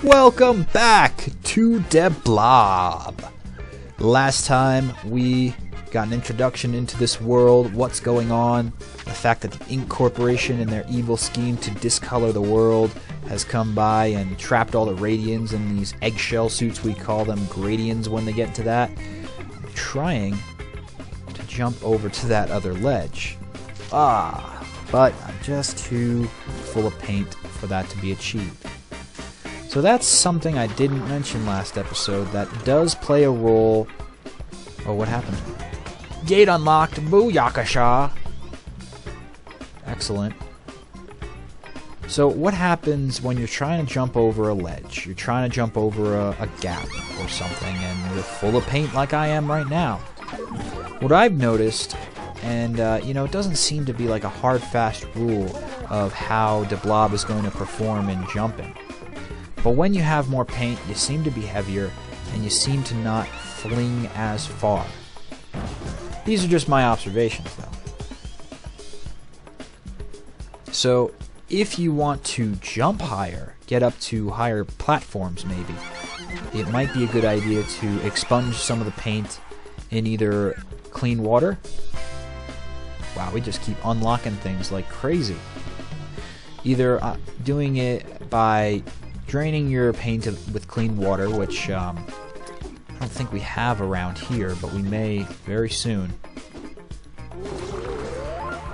Welcome back to Blob. Last time we got an introduction into this world, what's going on, the fact that the Inc. Corporation and their evil scheme to discolor the world has come by and trapped all the Radians in these eggshell suits. We call them Gradians when they get to that. I'm trying to jump over to that other ledge. But I'm just too full of paint for that to be achieved. So that's something I didn't mention last episode that does play a role. Oh, what happened? Gate unlocked! Booyakasha! Excellent. So what happens when you're trying to jump over a ledge? You're trying to jump over a gap or something, and you're full of paint like I am right now. What I've noticed, and it doesn't seem to be like a hard, fast rule of how Blob is going to perform in jumping. But when you have more paint, you seem to be heavier, and you seem to not fling as far. These are just my observations, though. So, if you want to jump higher, get up to higher platforms maybe, it might be a good idea to expunge some of the paint in either clean water. Wow, we just keep unlocking things like crazy. Either doing it by draining your paint with clean water, which I don't think we have around here, but we may very soon.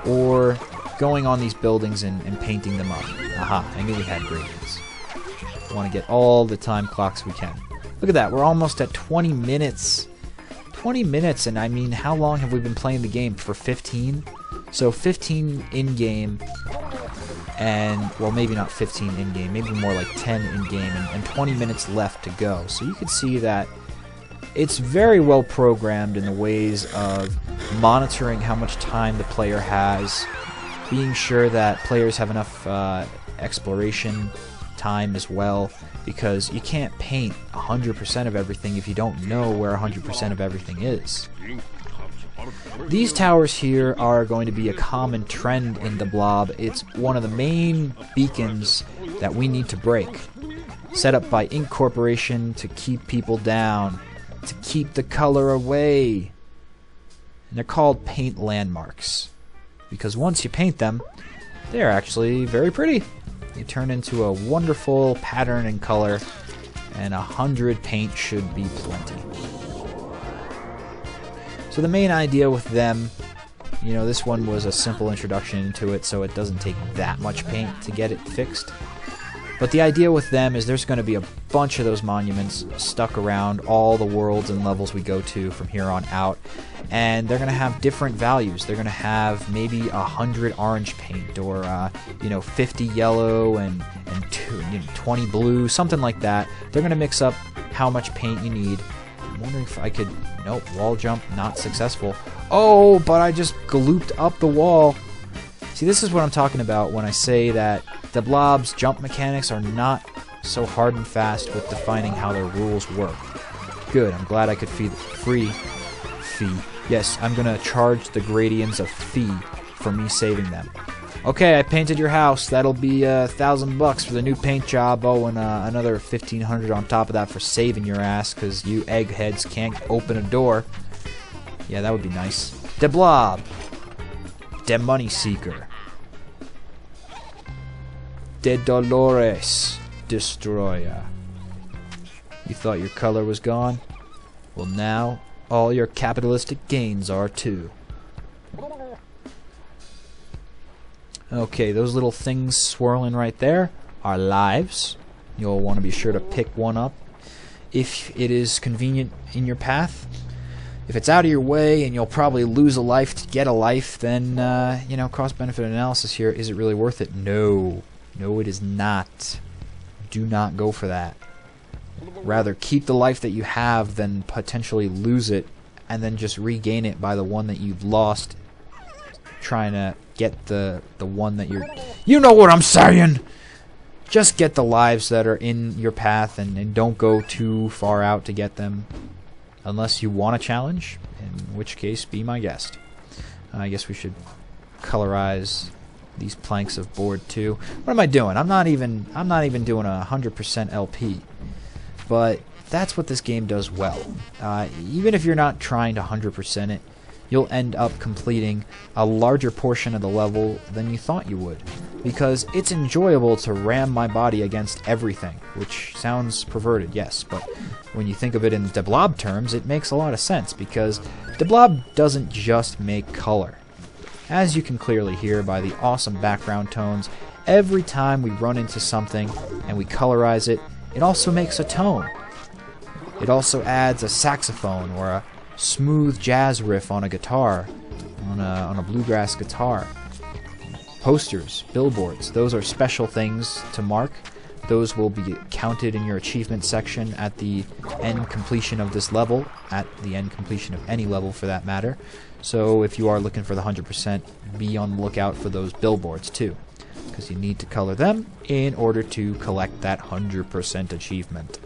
Or going on these buildings and painting them up. Aha, I knew we had gradients. We want to get all the time clocks we can. Look at that, we're almost at 20 minutes. 20 minutes, and I mean, how long have we been playing the game? For 15? So 15 in-game, and, well, maybe not 15 in-game, maybe more like 10 in-game, and 20 minutes left to go. So you can see that it's very well programmed in the ways of monitoring how much time the player has, being sure that players have enough exploration time as well, because you can't paint 100% of everything if you don't know where 100% of everything is. These towers here are going to be a common trend in the Blob. It's one of the main beacons that we need to break. Set up by Inc. Corporation to keep people down, to keep the color away. And they're called paint landmarks, because once you paint them, they're actually very pretty. They turn into a wonderful pattern and color, and 100 paint should be plenty. So the main idea with them, this one was a simple introduction into it, so it doesn't take that much paint to get it fixed. But the idea with them is there's going to be a bunch of those monuments stuck around all the worlds and levels we go to from here on out, and they're going to have different values. They're going to have maybe 100 orange paint, or 50 yellow and 20 blue, something like that. They're going to mix up how much paint you need. I'm wondering if I could... Nope, wall jump, not successful. Oh, but I just glooped up the wall. See, this is what I'm talking about when I say that the Blob's jump mechanics are not so hard and fast with defining how their rules work. Good, I'm glad I could fee. Yes, I'm gonna charge the Gradients a fee for me saving them. Okay, I painted your house. That'll be $1,000 for the new paint job. Oh, and another $1,500 on top of that for saving your ass, because you eggheads can't open a door. Yeah, that would be nice. De Blob, de Money Seeker, de Dolores Destroyer. You thought your color was gone? Well, now all your capitalistic gains are too. Okay, those little things swirling right there are lives. You'll want to be sure to pick one up if it is convenient in your path. If it's out of your way and you'll probably lose a life to get a life, then, cost-benefit analysis here, is it really worth it? No. No, it is not. Do not go for that. Rather, keep the life that you have than potentially lose it and then just regain it by the one that you've lost, trying to get the one that you're... You know what I'm saying! Just get the lives that are in your path and don't go too far out to get them. Unless you want a challenge, in which case, be my guest. I guess we should colorize these planks of board too. What am I doing? I'm not even doing 100% LP. But that's what this game does well. Even if you're not trying to 100% it, you'll end up completing a larger portion of the level than you thought you would, because it's enjoyable to ram my body against everything, which sounds perverted, yes, but when you think of it in the Blob terms, it makes a lot of sense, because the Blob doesn't just make color. As you can clearly hear by the awesome background tones, every time we run into something and we colorize it, it also makes a tone. It also adds a saxophone or a smooth jazz riff on a guitar, on a bluegrass guitar. Posters, billboards, those are special things to mark. Those will be counted in your achievement section at the end completion of this level, at the end completion of any level for that matter. So if you are looking for the 100%, be on the lookout for those billboards too, because you need to color them in order to collect that 100% achievement.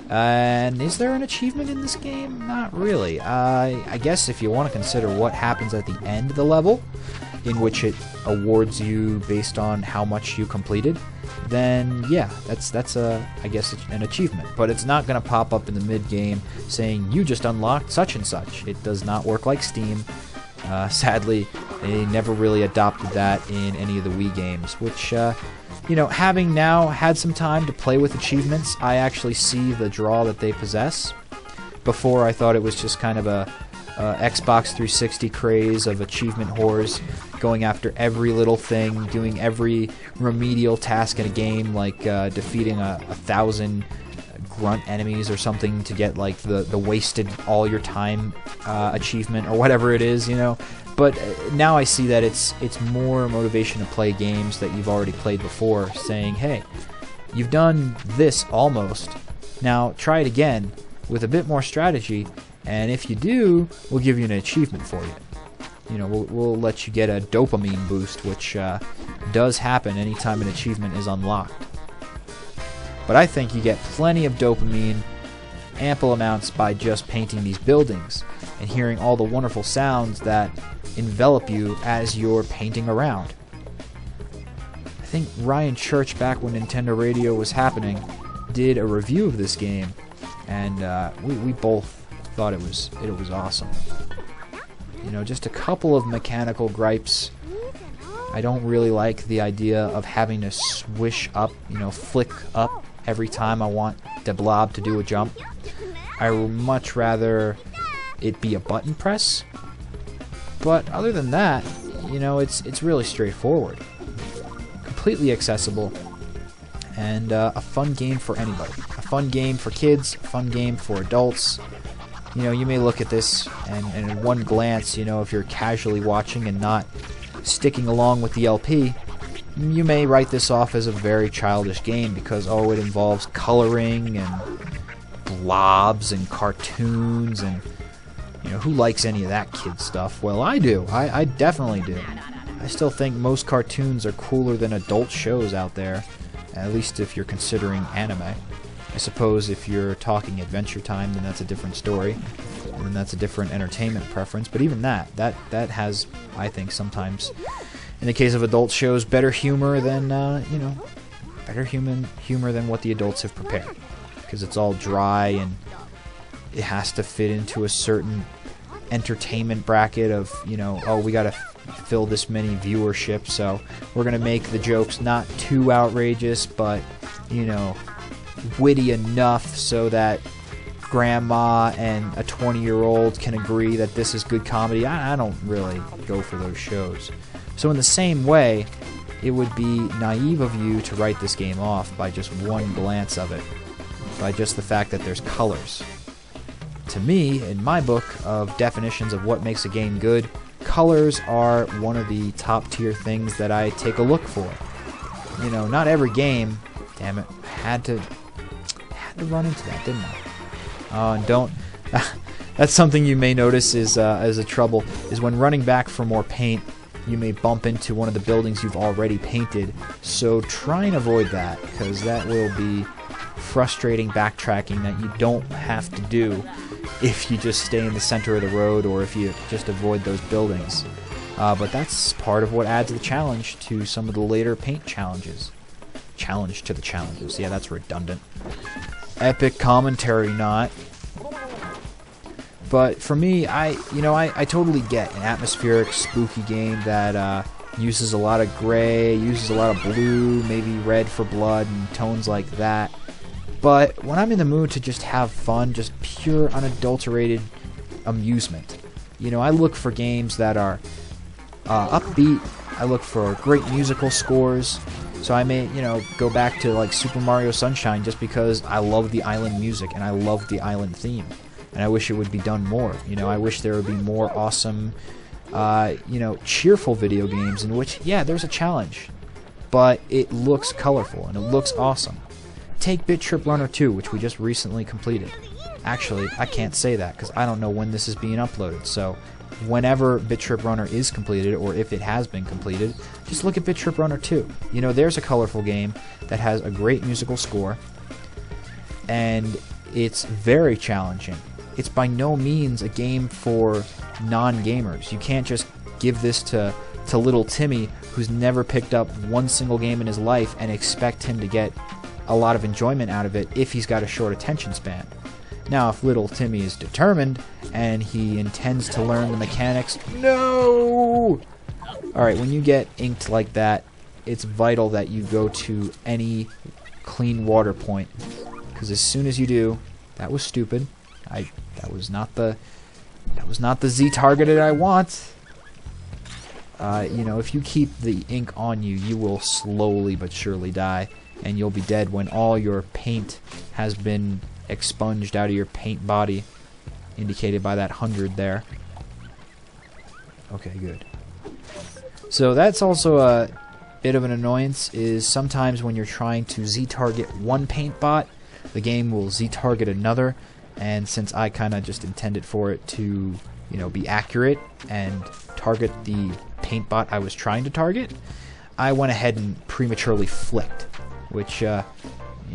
And is there an achievement in this game? Not really. I guess if you want to consider what happens at the end of the level, in which it awards you based on how much you completed, then yeah, that's I guess an achievement. But it's not going to pop up in the mid-game saying you just unlocked such and such. It does not work like Steam. Sadly, they never really adopted that in any of the Wii games, which you know, having now had some time to play with achievements, I actually see the draw that they possess. Before, I thought it was just kind of a Xbox 360 craze of achievement whores, going after every little thing, doing every remedial task in a game, like defeating 1,000 grunt enemies or something to get like the wasted all your time achievement or whatever it is, you know. But now I see that it's more motivation to play games that you've already played before, saying, hey, you've done this almost, now try it again with a bit more strategy, and if you do, we'll give you an achievement for you. You know, we'll let you get a dopamine boost, which does happen anytime an achievement is unlocked. But I think you get plenty of dopamine, ample amounts, by just painting these buildings and hearing all the wonderful sounds that envelop you as you're painting around. I think Ryan Church, back when Nintendo Radio was happening, did a review of this game, and we both thought it was awesome. You know, just a couple of mechanical gripes. I don't really like the idea of having to swish up, you know, flick up every time I want the Blob to do a jump. I would much rather it be a button press. But other than that, you know, it's really straightforward, completely accessible, and a fun game for anybody. A fun game for kids, a fun game for adults. You know, you may look at this and in one glance, you know, if you're casually watching and not sticking along with the LP, you may write this off as a very childish game because, oh, it involves coloring and blobs and cartoons and, you know, who likes any of that kid stuff? Well, I do. I definitely do. I still think most cartoons are cooler than adult shows out there, at least if you're considering anime. I suppose if you're talking Adventure Time, then that's a different story, and then that's a different entertainment preference. But even that has, I think, sometimes, in the case of adult shows, better humor than, you know, better humor than what the adults have prepared, because it's all dry and it has to fit into a certain entertainment bracket of, you know, oh, we gotta fill this many viewership, so we're gonna make the jokes not too outrageous, but, you know, witty enough so that grandma and a 20-year-old can agree that this is good comedy. I don't really go for those shows. So in the same way, it would be naive of you to write this game off by just one glance of it, by just the fact that there's colors. To me, in my book of definitions of what makes a game good, colors are one of the top tier things that I take a look for. You know, not every game, damn it, had to run into that, didn't I? And don't. That's something you may notice is as a trouble, is when running back for more paint, you may bump into one of the buildings you've already painted. So try and avoid that, because that will be frustrating backtracking that you don't have to do if you just stay in the center of the road, or if you just avoid those buildings. But that's part of what adds the challenge to some of the later paint challenges. Challenge to the challenges. Yeah, that's redundant. Epic commentary, not. But for me, I totally get an atmospheric, spooky game that uses a lot of gray, uses a lot of blue, maybe red for blood, and tones like that. But when I'm in the mood to just have fun, just pure, unadulterated amusement, I look for games that are upbeat. I look for great musical scores. So I may, go back to like Super Mario Sunshine just because I love the island music and I love the island theme. And I wish it would be done more. I wish there would be more awesome, cheerful video games in which, yeah, there's a challenge, but it looks colorful and it looks awesome. Take Bit Trip Runner 2, which we just recently completed. Actually, I can't say that because I don't know when this is being uploaded. So whenever Bit Trip Runner is completed, or if it has been completed, just look at Bit Trip Runner 2. There's a colorful game that has a great musical score, and it's very challenging. It's by no means a game for non-gamers. You can't just give this to little Timmy, who's never picked up one single game in his life, and expect him to get a lot of enjoyment out of it if he's got a short attention span. Now, if little Timmy is determined and he intends to learn the mechanics, no! Alright, when you get inked like that, it's vital that you go to any clean water point, because as soon as you do, that was stupid. That was not the Z targeted I want. If you keep the ink on you, you will slowly but surely die, and you'll be dead when all your paint has been expunged out of your paint body, indicated by that 100 there. Okay, good. So that's also a bit of an annoyance, is sometimes when you're trying to Z-target one paint bot, the game will Z-target another, and since I kind of just intended for it to, be accurate and target the paint bot I was trying to target, I went ahead and prematurely flicked, which you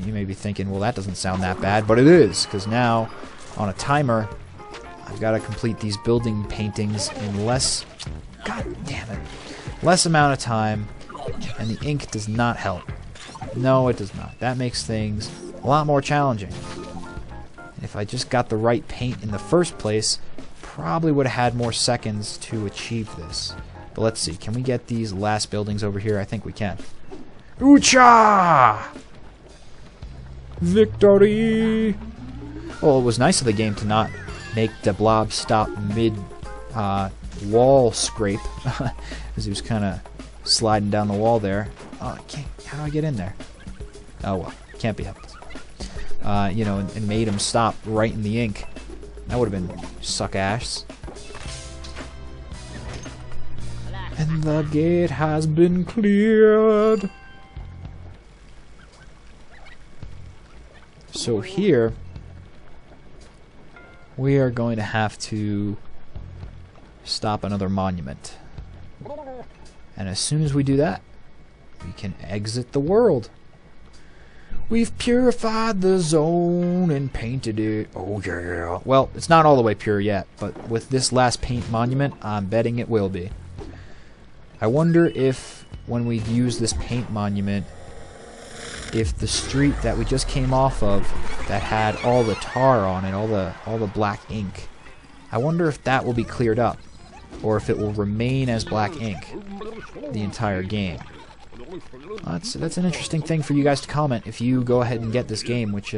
may be thinking, well, that doesn't sound that bad, but it is, because now, on a timer, I've got to complete these building paintings in less amount of time, and the ink does not help. No, it does not. That makes things a lot more challenging. If I just got the right paint in the first place, probably would have had more seconds to achieve this. But let's see, can we get these last buildings over here? I think we can. Oocha! Victory! Well, it was nice of the game to not make the Blob stop mid wall scrape, as he was kind of sliding down the wall there. Oh, I can't. How do I get in there? Oh well, can't be helped. And made him stop right in the ink. That would have been suck-ass. And the gate has been cleared. So here, we are going to have to stop another monument. And as soon as we do that, we can exit the world. We've purified the zone and painted it. Oh yeah. Well, it's not all the way pure yet, but with this last paint monument, I'm betting it will be. I wonder if, when we use this paint monument, if the street that we just came off of, that had all the tar on it, all the black ink, I wonder if that will be cleared up, or if it will remain as black ink the entire game. That's an interesting thing for you guys to comment if you go ahead and get this game, which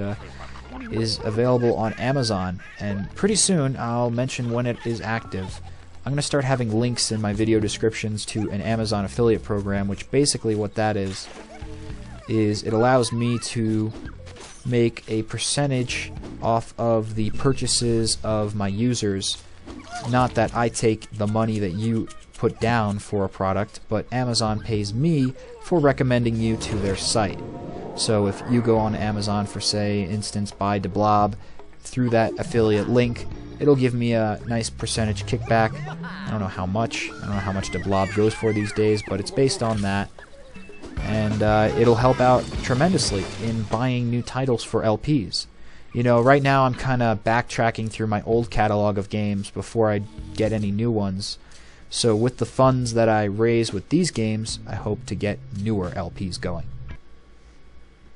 is available on Amazon, and pretty soon I'll mention when it is active. I'm going to start having links in my video descriptions to an Amazon affiliate program, which basically what that is it allows me to make a percentage off of the purchases of my users. Not that I take the money that you put down for a product, but Amazon pays me for recommending you to their site. So if you go on Amazon for, say, instance, buy Blob through that affiliate link, it'll give me a nice percentage kickback. I don't know how much. I don't know how much Blob goes for these days, but it's based on that. And it'll help out tremendously in buying new titles for LPs. Right now I'm kind of backtracking through my old catalog of games before I get any new ones. So with the funds that I raise with these games, I hope to get newer LPs going.